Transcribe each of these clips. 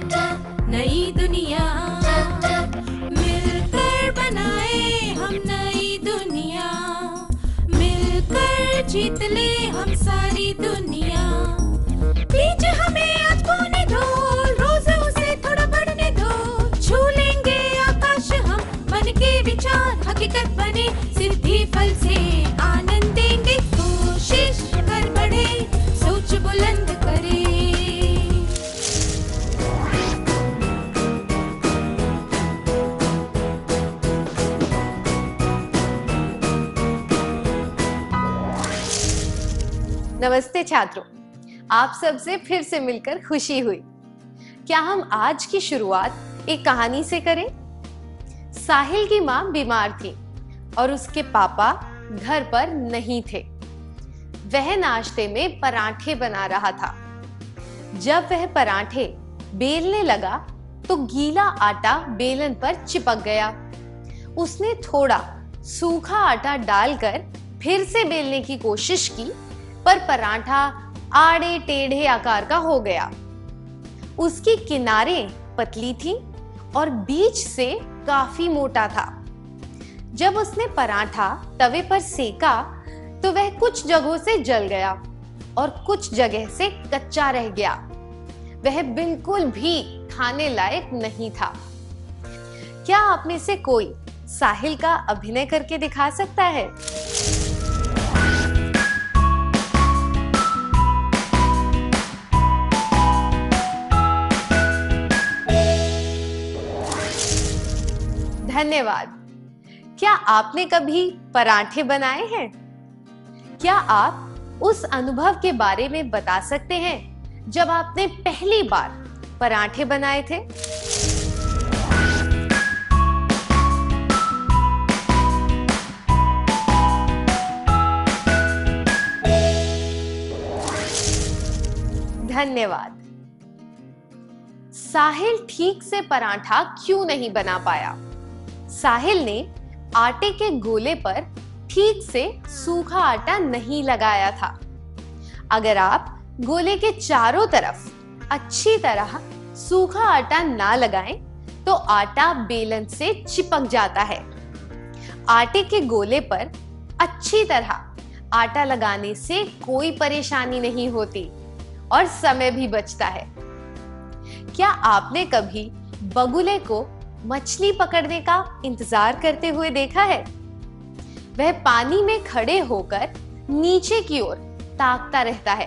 नई दुनिया मिलकर बनाए हम नई दुनिया, मिलकर जीत ले हम सारी दुनिया। बीच हमें आज खोने दो, रोज उसे थोड़ा बढ़ने दो, छू लेंगे आकाश हम, मन के विचार हकीकत बने, सिद्धि फल से आनंद देंगे, कोशिश कर बढ़े, सोच बुलंद करे। नमस्ते छात्रों, आप सबसे फिर से मिलकर खुशी हुई। क्या हम आज की शुरुआत एक कहानी से करें? साहिल की माँ बीमार थी और उसके पापा घर पर नहीं थे। वह नाश्ते में पराठे बना रहा था। जब वह पराठे बेलने लगा तो गीला आटा बेलन पर चिपक गया। उसने थोड़ा सूखा आटा डालकर फिर से बेलने की कोशिश की, पर पराठा आड़े टेढ़े आकार का हो गया। उसकी किनारें पतली थी और बीच से काफी मोटा था। जब उसने पराठा तवे पर सेका तो वह कुछ जगहों से जल गया और कुछ जगह से कच्चा रह गया। वह बिल्कुल भी खाने लायक नहीं था। क्या आप में से कोई साहिल का अभिनय करके दिखा सकता है? धन्यवाद। क्या आपने कभी पराठे बनाए हैं? क्या आप उस अनुभव के बारे में बता सकते हैं जब आपने पहली बार पराठे बनाए थे? धन्यवाद। साहिल ठीक से पराठा क्यों नहीं बना पाया? साहिल ने आटे के गोले पर ठीक से सूखा आटा नहीं लगाया था। अगर आप गोले के चारों तरफ अच्छी तरह सूखा आटा ना लगाएं, तो आटा बेलन से चिपक जाता है। आटे के गोले पर अच्छी तरह आटा लगाने से कोई परेशानी नहीं होती और समय भी बचता है। क्या आपने कभी बगुले को मछली पकड़ने का इंतजार करते हुए देखा है? वह पानी में खड़े होकर नीचे की ओर ताकता रहता है।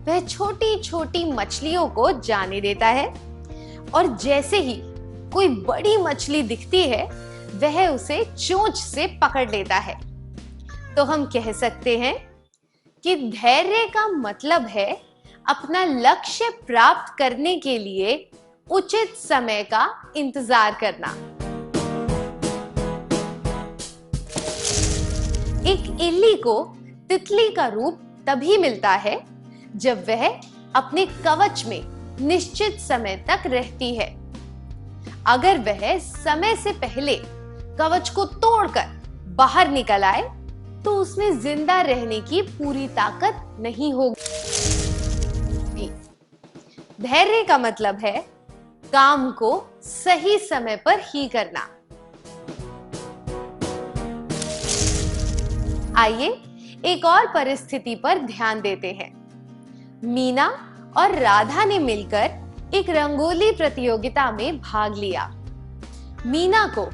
वह छोटी छोटी मछलियों को जाने देता है और जैसे ही कोई बड़ी मछली दिखती है, वह उसे चोंच से पकड़ लेता है। तो हम कह सकते हैं कि धैर्य का मतलब है अपना लक्ष्य प्राप्त करने के लिए उचित समय का इंतजार करना। एक इल्ली को तितली का रूप तभी मिलता है जब वह अपने कवच में निश्चित समय तक रहती है। अगर वह समय से पहले कवच को तोड़कर बाहर निकल आए तो उसमें जिंदा रहने की पूरी ताकत नहीं होगी। धैर्य का मतलब है काम को सही समय पर ही करना। आइए एक और परिस्थिति पर ध्यान देते हैं। मीना और राधा ने मिलकर एक रंगोली प्रतियोगिता में भाग लिया। मीना को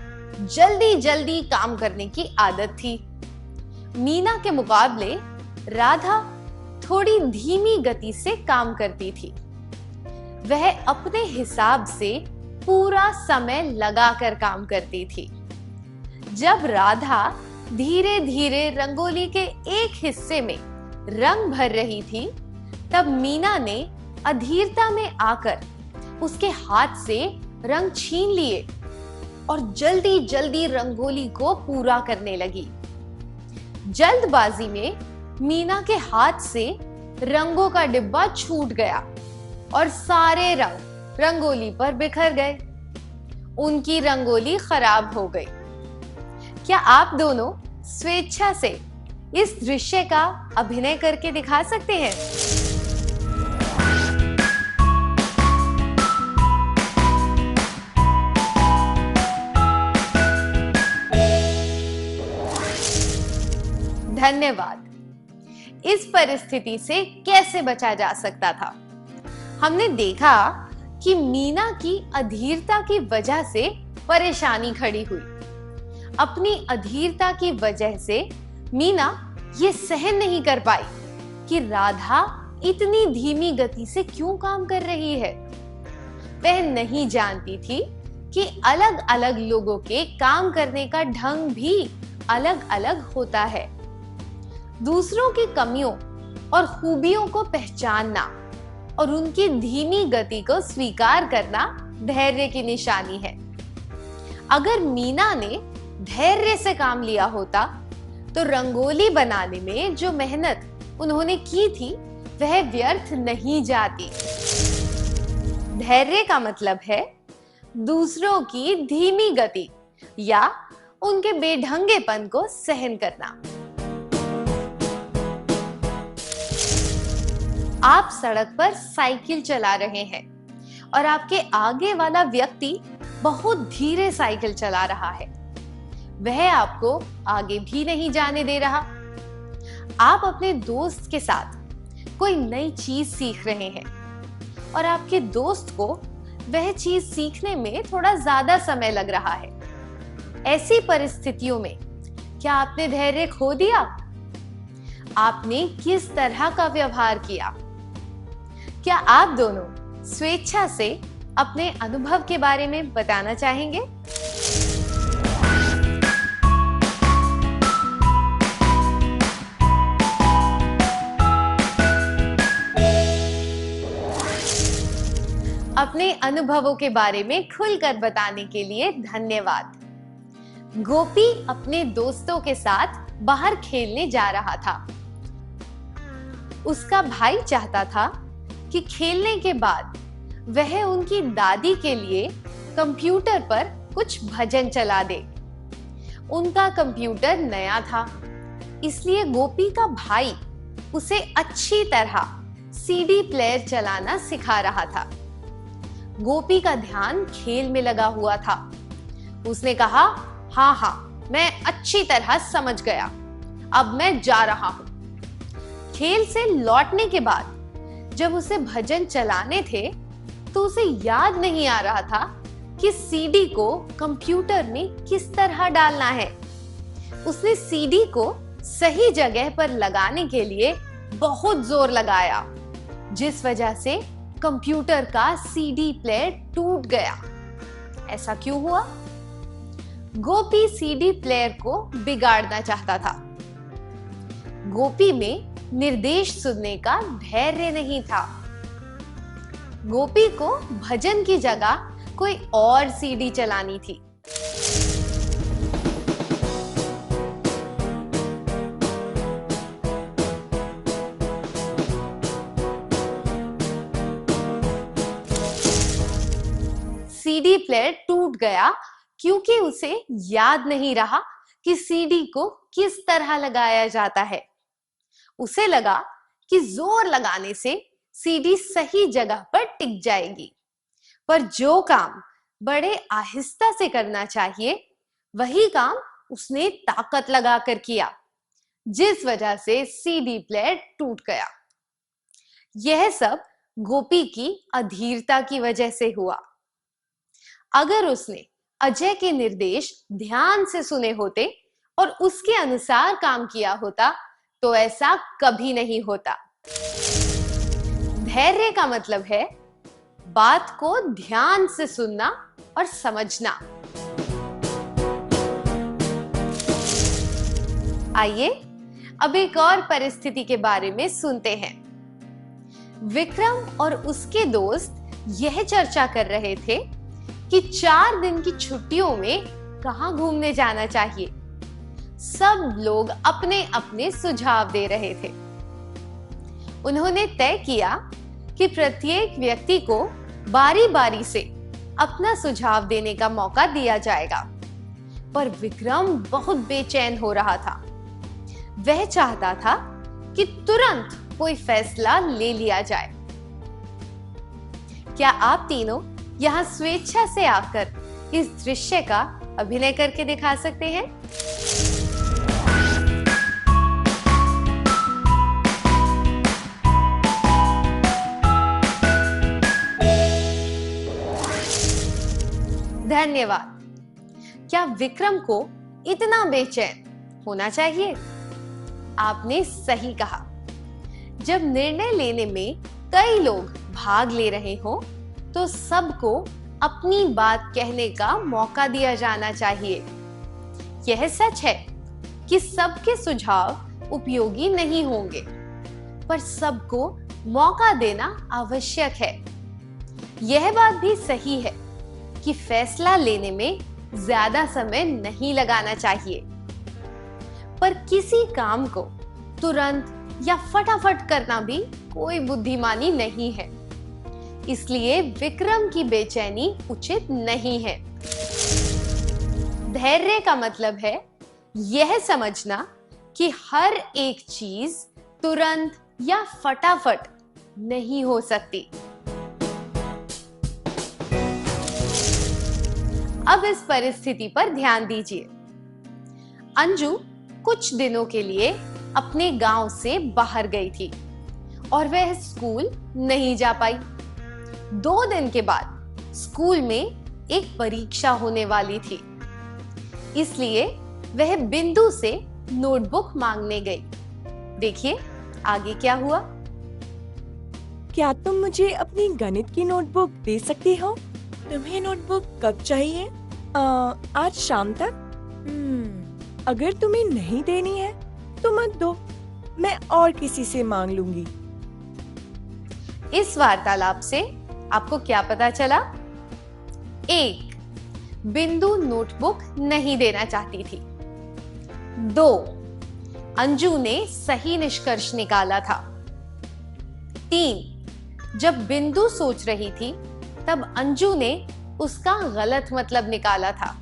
जल्दी जल्दी काम करने की आदत थी। मीना के मुकाबले राधा थोड़ी धीमी गति से काम करती थी। वह अपने हिसाब से पूरा समय लगाकर काम करती थी। जब राधा धीरे धीरे रंगोली के एक हिस्से में रंग भर रही थी, तब मीना ने अधीरता में आकर उसके हाथ से रंग छीन लिए और जल्दी जल्दी रंगोली को पूरा करने लगी। जल्दबाजी में मीना के हाथ से रंगों का डिब्बा छूट गया और सारे रंग रंगोली पर बिखर गए। उनकी रंगोली खराब हो गई। क्या आप दोनों स्वेच्छा से इस दृश्य का अभिनय करके दिखा सकते हैं? धन्यवाद। इस परिस्थिति से कैसे बचा जा सकता था? हमने देखा कि मीना की अधीरता की वजह से परेशानी खड़ी हुई। अपनी अधीरता की वजह से मीना ये सहन नहीं कर पाई कि राधा इतनी धीमी गति से क्यों काम कर रही है। वह नहीं जानती थी कि अलग अलग लोगों के काम करने का ढंग भी अलग अलग होता है। दूसरों की कमियों और खूबियों को पहचानना और उनकी धीमी गति को स्वीकार करना धैर्य की निशानी है। अगर मीना ने धैर्य से काम लिया होता तो रंगोली बनाने में जो मेहनत उन्होंने की थी वह व्यर्थ नहीं जाती। धैर्य का मतलब है दूसरों की धीमी गति या उनके बेढंगेपन को सहन करना। आप सड़क पर साइकिल चला रहे हैं और आपके आगे वाला व्यक्ति बहुत धीरे साइकिल चला रहा है। वह आपको आगे भी नहीं जाने दे रहा। आप अपने दोस्त के साथ कोई नई चीज सीख रहे हैं और आपके दोस्त को वह चीज सीखने में थोड़ा ज्यादा समय लग रहा है। ऐसी परिस्थितियों में क्या आपने धैर्य खो दिया? आपने किस तरह का व्यवहार किया? क्या आप दोनों स्वेच्छा से अपने अनुभव के बारे में बताना चाहेंगे? अपने अनुभवों के बारे में खुलकर बताने के लिए धन्यवाद। गोपी अपने दोस्तों के साथ बाहर खेलने जा रहा था। उसका भाई चाहता था कि खेलने के बाद वह उनकी दादी के लिए कंप्यूटर पर कुछ भजन चला दे। उनका कंप्यूटर नया था, इसलिए गोपी का भाई उसे अच्छी तरह सीडी प्लेयर चलाना सिखा रहा था। गोपी का ध्यान खेल में लगा हुआ था। उसने कहा, हाँ, मैं अच्छी तरह समझ गया, अब मैं जा रहा हूं। खेल से लौटने के बाद जब उसे भजन चलाने थे तो उसे याद नहीं आ रहा था कि सीडी को कंप्यूटर में किस तरह डालना है। उसने सीडी को सही जगह पर लगाने के लिए बहुत जोर लगाया, जिस वजह से कंप्यूटर का सीडी प्लेयर टूट गया। ऐसा क्यों हुआ? गोपी सीडी प्लेयर को बिगाड़ना चाहता था। गोपी में निर्देश सुनने का धैर्य नहीं था। गोपी को भजन की जगह कोई और सीडी चलानी थी। सीडी प्लेयर टूट गया क्योंकि उसे याद नहीं रहा कि सीडी को किस तरह लगाया जाता है। उसे लगा कि जोर लगाने से सीडी सही जगह पर टिक जाएगी, पर जो काम बड़े आहिस्ता से करना चाहिए वही काम उसने ताकत लगाकर किया, जिस वजह से सीडी प्लेयर टूट गया। यह सब गोपी की अधीरता की वजह से हुआ। अगर उसने अजय के निर्देश ध्यान से सुने होते और उसके अनुसार काम किया होता तो ऐसा कभी नहीं होता। धैर्य का मतलब है बात को ध्यान से सुनना और समझना। आइए अब एक और परिस्थिति के बारे में सुनते हैं। विक्रम और उसके दोस्त यह चर्चा कर रहे थे कि 4 दिन की छुट्टियों में कहां घूमने जाना चाहिए। सब लोग अपने अपने सुझाव दे रहे थे। उन्होंने तय किया कि प्रत्येक व्यक्ति को बारी बारी से अपना सुझाव देने का मौका दिया जाएगा, पर विक्रम बहुत बेचैन हो रहा था। वह चाहता था कि तुरंत कोई फैसला ले लिया जाए। क्या आप तीनों यहाँ स्वेच्छा से आकर इस दृश्य का अभिनय करके दिखा सकते हैं? धन्यवाद। क्या विक्रम को इतना बेचैन होना चाहिए? आपने सही कहा। जब निर्णय लेने में कई लोग भाग ले रहे हो तो सबको अपनी बात कहने का मौका दिया जाना चाहिए। यह सच है कि सबके सुझाव उपयोगी नहीं होंगे, पर सबको मौका देना आवश्यक है। यह बात भी सही है कि फैसला लेने में ज्यादा समय नहीं लगाना चाहिए, पर किसी काम को तुरंत या फटाफट करना भी कोई बुद्धिमानी नहीं है। इसलिए विक्रम की बेचैनी उचित नहीं है। धैर्य का मतलब है यह समझना कि हर एक चीज तुरंत या फटाफट नहीं हो सकती। अब इस परिस्थिति पर ध्यान दीजिए। अंजू कुछ दिनों के लिए अपने गांव से बाहर गई थी और वह स्कूल नहीं जा पाई। 2 दिन के बाद स्कूल में एक परीक्षा होने वाली थी, इसलिए वह बिंदु से नोटबुक मांगने गई। देखिए आगे क्या हुआ। क्या तुम मुझे अपनी गणित की नोटबुक दे सकती हो? तुम्हें नोटबुक कब चाहिए? आज शाम तक? अगर तुम्हें नहीं देनी है तो मत दो, मैं और किसी से मांग लूंगी। इस वार्तालाप से आपको क्या पता चला? 1. बिंदु नोटबुक नहीं देना चाहती थी। 2. अंजू ने सही निष्कर्ष निकाला था। 3. जब बिंदु सोच रही थी तब अंजू ने उसका गलत मतलब निकाला था।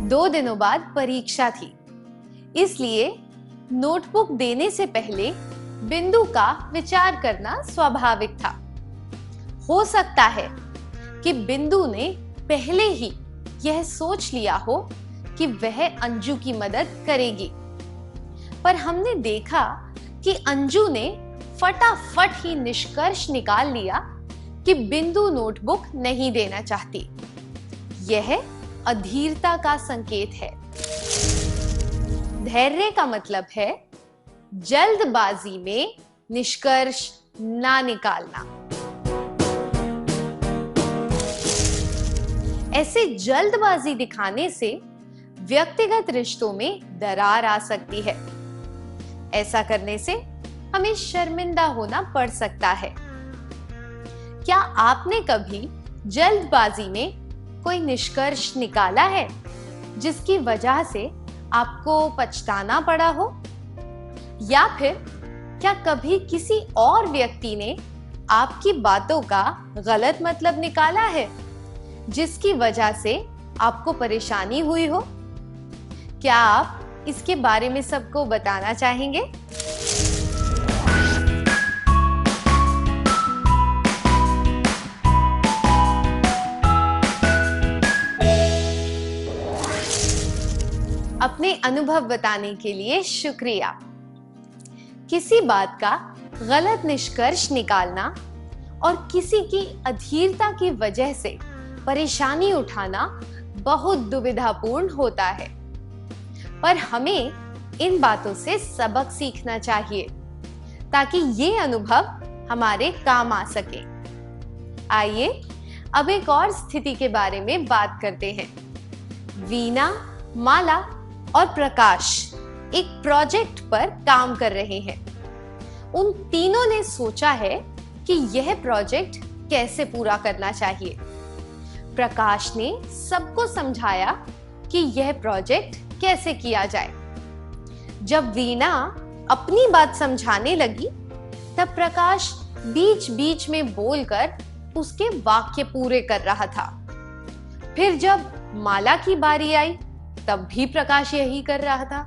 दो दिनों बाद परीक्षा थी, इसलिए नोटबुक देने से पहले बिंदु का विचार करना स्वाभाविक था। हो सकता है कि बिंदु ने पहले ही यह सोच लिया हो कि वह अंजू की मदद करेगी, पर हमने देखा कि अंजू ने फटाफट ही निष्कर्ष निकाल लिया कि बिंदु नोटबुक नहीं देना चाहती। यह अधीरता का संकेत है। धैर्य का मतलब है जल्दबाजी में निष्कर्ष ना निकालना। ऐसे जल्दबाजी दिखाने से व्यक्तिगत रिश्तों में दरार आ सकती है। ऐसा करने से हमें शर्मिंदा होना पड़ सकता है। क्या आपने कभी जल्दबाजी में कोई निष्कर्ष निकाला है जिसकी वजह से आपको पछताना पड़ा हो? या फिर क्या कभी किसी और व्यक्ति ने आपकी बातों का गलत मतलब निकाला है जिसकी वजह से आपको परेशानी हुई हो? क्या आप इसके बारे में सबको बताना चाहेंगे? अपने अनुभव बताने के लिए शुक्रिया। किसी बात का गलत निष्कर्ष निकालना और किसी की अधीरता की वजह से परेशानी उठाना बहुत दुविधापूर्ण होता है, पर हमें इन बातों से सबक सीखना चाहिए ताकि ये अनुभव हमारे काम आ सके। आइए अब एक और स्थिति के बारे में बात करते हैं। वीना, माला और प्रकाश एक प्रोजेक्ट पर काम कर रहे हैं। उन तीनों ने सोचा है कि यह प्रोजेक्ट कैसे पूरा करना चाहिए। प्रकाश ने सबको समझाया कि यह प्रोजेक्ट कैसे किया जाए। जब वीणा अपनी बात समझाने लगी, तब प्रकाश बीच बीच में बोलकर उसके वाक्य पूरे कर रहा था। फिर जब माला की बारी आई, तब भी प्रकाश यही कर रहा था।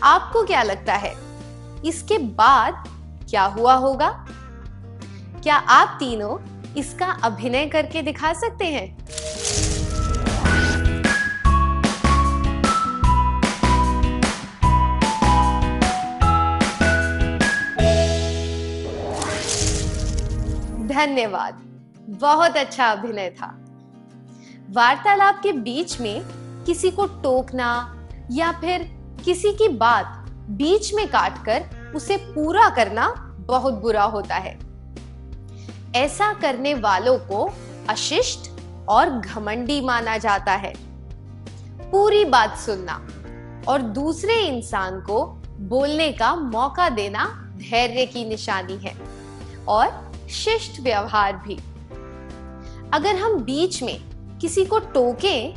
आपको क्या लगता है, इसके बाद क्या हुआ होगा? क्या आप तीनों इसका अभिनय करके दिखा सकते हैं? धन्यवाद, बहुत अच्छा अभिनय था। वार्तालाप के बीच में किसी को टोकना या फिर किसी की बात बीच में काटकर उसे पूरा करना बहुत बुरा होता है। ऐसा करने वालों को अशिष्ट और घमंडी माना जाता है। पूरी बात सुनना और दूसरे इंसान को बोलने का मौका देना धैर्य की निशानी है और शिष्ट व्यवहार भी। अगर हम बीच में किसी को टोकें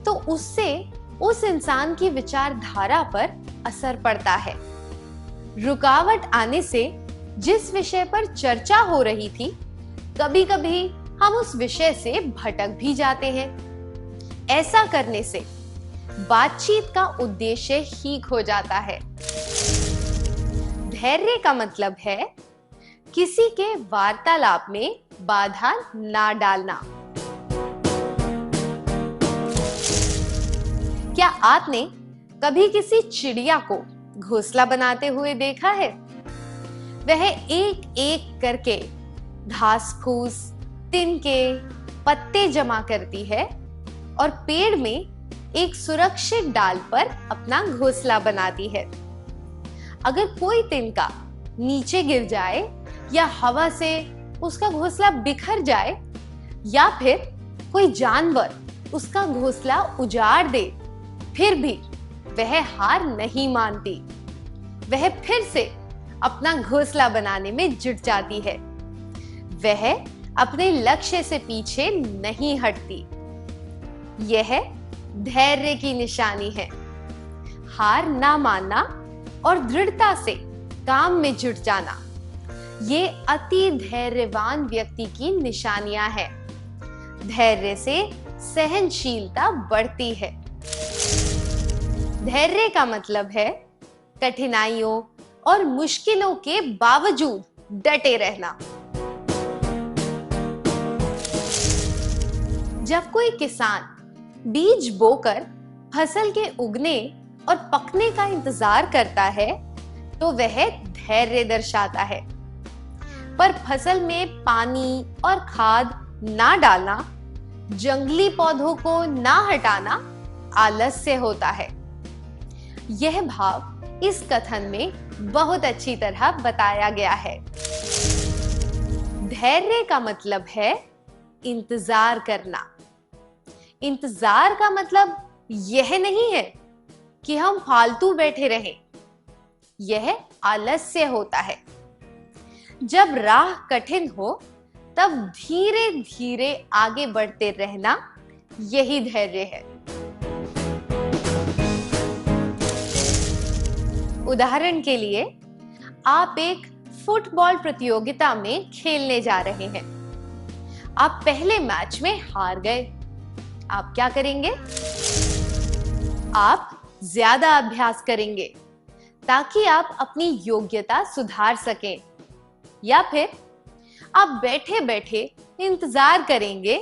तो उससे उस इंसान की विचारधारा पर असर पड़ता है। रुकावट आने से जिस विषय पर चर्चा हो रही थी, कभी-कभी हम उस विषय से भटक भी जाते हैं। ऐसा करने से बातचीत का उद्देश्य ही खो जाता है। धैर्य का मतलब है किसी के वार्तालाप में बाधा ना डालना। क्या आपने कभी किसी चिड़िया को घोंसला बनाते हुए देखा है? वह एक एक करके घास फूस, तिनके, पत्ते जमा करती है और पेड़ में एक सुरक्षित डाल पर अपना घोंसला बनाती है। अगर कोई तिनका नीचे गिर जाए या हवा से उसका घोंसला बिखर जाए या फिर कोई जानवर उसका घोंसला उजाड़ दे, फिर भी वह हार नहीं मानती। वह फिर से अपना घोंसला बनाने में जुट जाती है। वह अपने लक्ष्य से पीछे नहीं हटती। यह धैर्य की निशानी है। हार ना मानना और दृढ़ता से काम में जुट जाना, ये अति धैर्यवान व्यक्ति की निशानियां हैं। धैर्य से सहनशीलता बढ़ती है। धैर्य का मतलब है कठिनाइयों और मुश्किलों के बावजूद डटे रहना। जब कोई किसान बीज बोकर फसल के उगने और पकने का इंतजार करता है तो वह धैर्य दर्शाता है। पर फसल में पानी और खाद ना डालना, जंगली पौधों को ना हटाना आलस्य होता है। यह भाव इस कथन में बहुत अच्छी तरह बताया गया है। धैर्य का मतलब है इंतजार करना। इंतजार का मतलब यह नहीं है कि हम फालतू बैठे रहें। यह आलस्य होता है। जब राह कठिन हो तब धीरे धीरे आगे बढ़ते रहना, यही धैर्य है। उदाहरण के लिए, आप एक फुटबॉल प्रतियोगिता में खेलने जा रहे हैं। आप पहले मैच में हार गए। आप क्या करेंगे? आप ज्यादा अभ्यास करेंगे ताकि आप अपनी योग्यता सुधार सकें, या फिर आप बैठे बैठे इंतजार करेंगे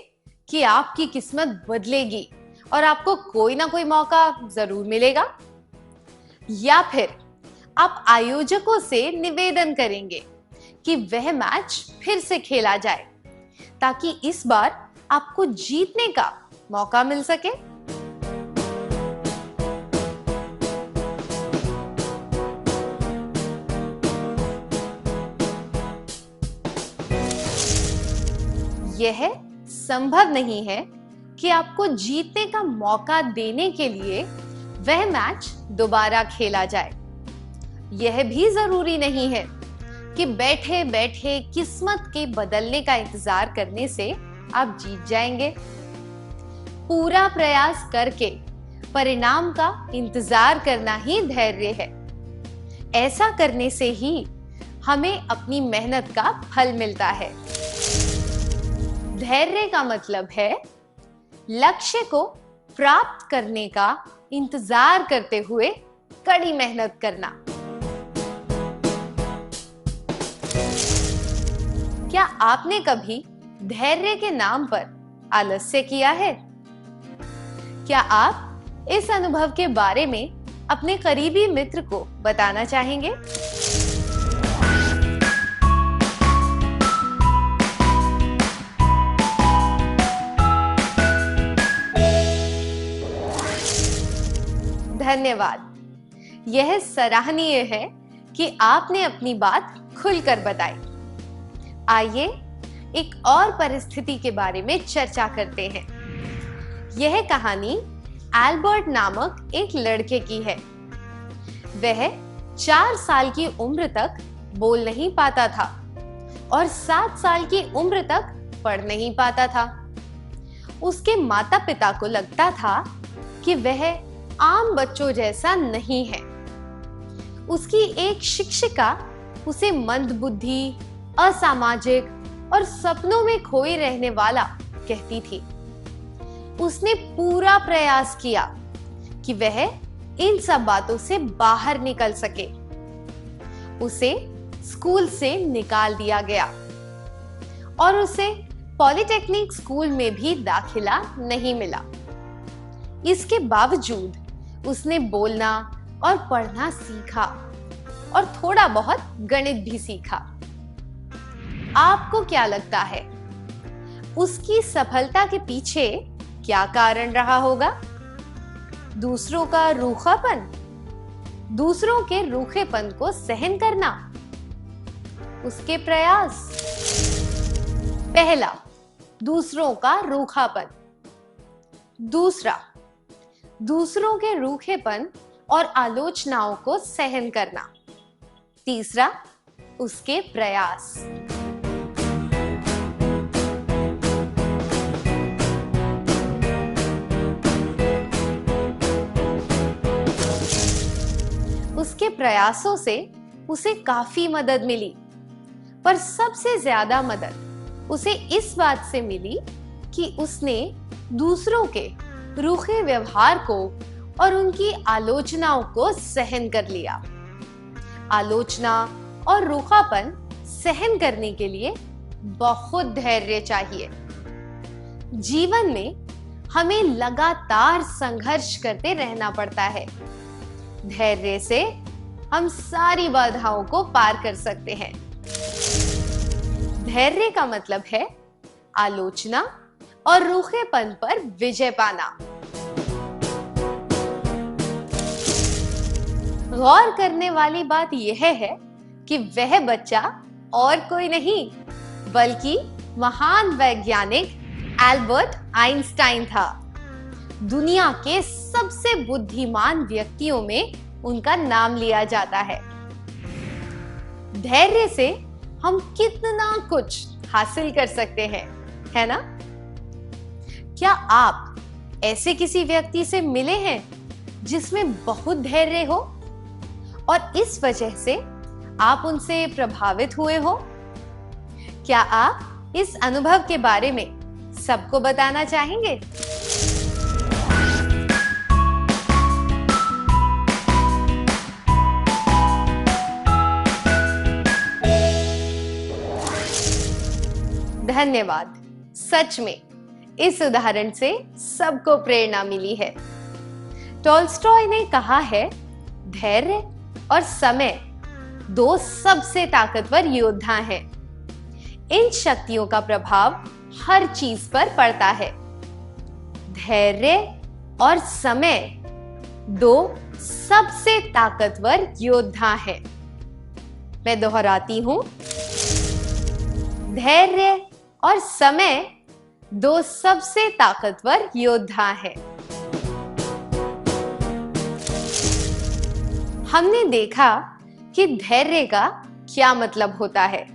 कि आपकी किस्मत बदलेगी और आपको कोई ना कोई मौका जरूर मिलेगा, या फिर आप आयोजकों से निवेदन करेंगे कि वह मैच फिर से खेला जाए ताकि इस बार आपको जीतने का मौका मिल सके। यह संभव नहीं है कि आपको जीतने का मौका देने के लिए वह मैच दोबारा खेला जाए। यह भी जरूरी नहीं है कि बैठे बैठे किस्मत के बदलने का इंतजार करने से आप जीत जाएंगे। पूरा प्रयास करके परिणाम का इंतजार करना ही धैर्य है। ऐसा करने से ही हमें अपनी मेहनत का फल मिलता है। धैर्य का मतलब है लक्ष्य को प्राप्त करने का इंतजार करते हुए कड़ी मेहनत करना। क्या आपने कभी धैर्य के नाम पर आलस्य किया है? क्या आप इस अनुभव के बारे में अपने करीबी मित्र को बताना चाहेंगे? धन्यवाद। यह सराहनीय है कि आपने अपनी बात खुलकर बताई। आइए एक और परिस्थिति के बारे में चर्चा करते हैं। यह कहानी एल्बर्ट नामक एक लड़के की है। वह 4 साल की उम्र तक बोल नहीं पाता था और 7 साल की उम्र तक पढ़ नहीं पाता था। उसके माता पिता को लगता था कि वह आम बच्चों जैसा नहीं है। उसकी एक शिक्षिका उसे मंदबुद्धि, असामाजिक और सपनों में खोई रहने वाला कहती थी। उसने पूरा प्रयास किया कि वह इन सब बातों से बाहर निकल सके। उसे स्कूल से निकाल दिया गया और उसे पॉलिटेक्निक स्कूल में भी दाखिला नहीं मिला। इसके बावजूद उसने बोलना और पढ़ना सीखा और थोड़ा बहुत गणित भी सीखा। आपको क्या लगता है, उसकी सफलता के पीछे क्या कारण रहा होगा? दूसरों का रूखापन, दूसरों के रूखेपन को सहन करना, उसके प्रयास। पहला, दूसरों का रूखापन। दूसरा, दूसरों के रूखेपन और आलोचनाओं को सहन करना। तीसरा, उसके प्रयास। उसके प्रयासों से उसे काफी मदद मिली, पर सबसे ज्यादा मदद उसे इस बात से मिली कि उसने दूसरों के रूखे व्यवहार को और उनकी आलोचनाओं को सहन कर लिया। आलोचना और रूखापन सहन करने के लिए बहुत धैर्य चाहिए। जीवन में हमें लगातार संघर्ष करते रहना पड़ता है। धैर्य से हम सारी बाधाओं को पार कर सकते हैं। धैर्य का मतलब है आलोचना और रूखेपन पर विजय पाना। गौर करने वाली बात यह है कि वह बच्चा और कोई नहीं बल्कि महान वैज्ञानिक एल्बर्ट आइंस्टाइन था। दुनिया के सबसे बुद्धिमान व्यक्तियों में उनका नाम लिया जाता है। धैर्य से हम कितना कुछ हासिल कर सकते हैं, है ना? क्या आप ऐसे किसी व्यक्ति से मिले हैं जिसमें बहुत धैर्य हो और इस वजह से आप उनसे प्रभावित हुए हो? क्या आप इस अनुभव के बारे में सबको बताना चाहेंगे? धन्यवाद। सच में इस उदाहरण से सबको प्रेरणा मिली है। टॉल्स्टॉय ने कहा है, धैर्य और समय 2 सबसे ताकतवर योद्धा हैं। इन शक्तियों का प्रभाव हर चीज पर पड़ता है। धैर्य और समय 2 सबसे ताकतवर योद्धा हैं। मैं दोहराती हूं, धैर्य और समय 2 सबसे ताकतवर योद्धा हैं। हमने देखा कि धैर्य का क्या मतलब होता है।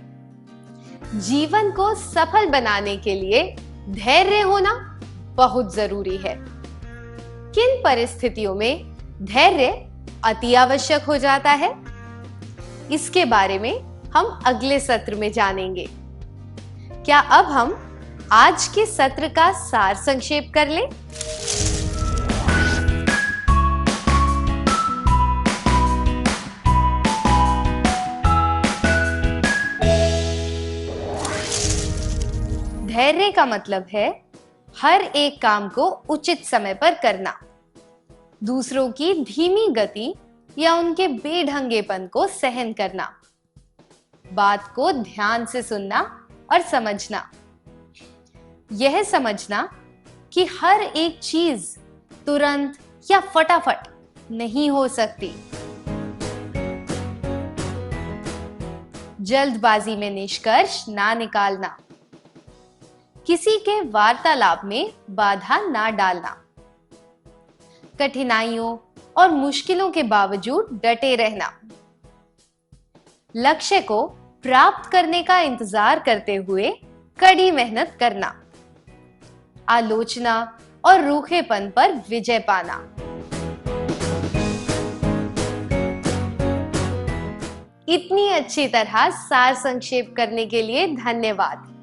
जीवन को सफल बनाने के लिए धैर्य होना बहुत जरूरी है। किन परिस्थितियों में धैर्य अति आवश्यक हो जाता है, इसके बारे में हम अगले सत्र में जानेंगे। क्या अब हम आज के सत्र का सार संक्षेप कर लें? धैर्य का मतलब है हर एक काम को उचित समय पर करना, दूसरों की धीमी गति या उनके बेढंगेपन को सहन करना, बात को ध्यान से सुनना और समझना, यह समझना कि हर एक चीज तुरंत या फटाफट नहीं हो सकती। जल्दबाजी में निष्कर्ष ना निकालना, किसी के वार्तालाप में बाधा ना डालना, कठिनाइयों और मुश्किलों के बावजूद डटे रहना, लक्ष्य को प्राप्त करने का इंतजार करते हुए कड़ी मेहनत करना, आलोचना और रूखेपन पर विजय पाना। इतनी अच्छी तरह सार संक्षेप करने के लिए धन्यवाद।